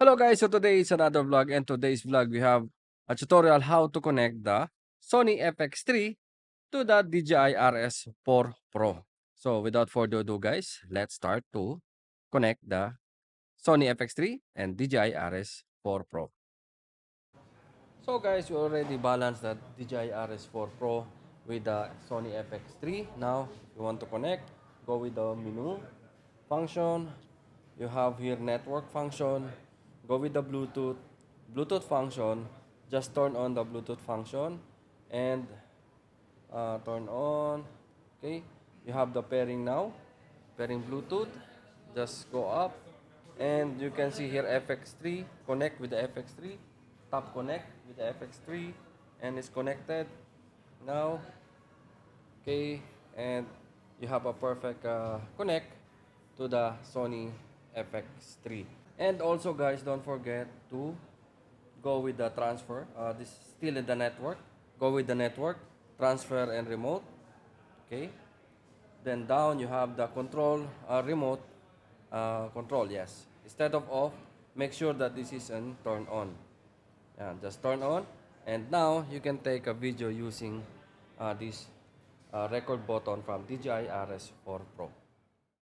Hello guys, so today is another vlog, and today's vlog we have a tutorial how to connect the Sony FX3 to the DJI RS4 Pro. So without further ado guys, let's start to connect the Sony FX3 and DJI RS4 Pro. So guys, we already balanced the DJI RS4 Pro with the Sony FX3. Now, if you want to connect, go with the menu function. You have here network function. Go with the Bluetooth function. Just turn on the Bluetooth function and turn on. Okay, you have the pairing now. Pairing Bluetooth. Just go up and you can see here FX3. Connect with the FX3. Tap connect with the FX3 and it's connected now. Okay, and you have a perfect connect to the Sony FX3. And also guys, don't forget to go with the transfer. This is still in the network. Go with the network, transfer and remote. Okay, then down you have the control, remote control. Yes, instead of off, make sure that this is an turn on. Yeah, just turn on, and now you can take a video using this record button from DJI RS4 Pro.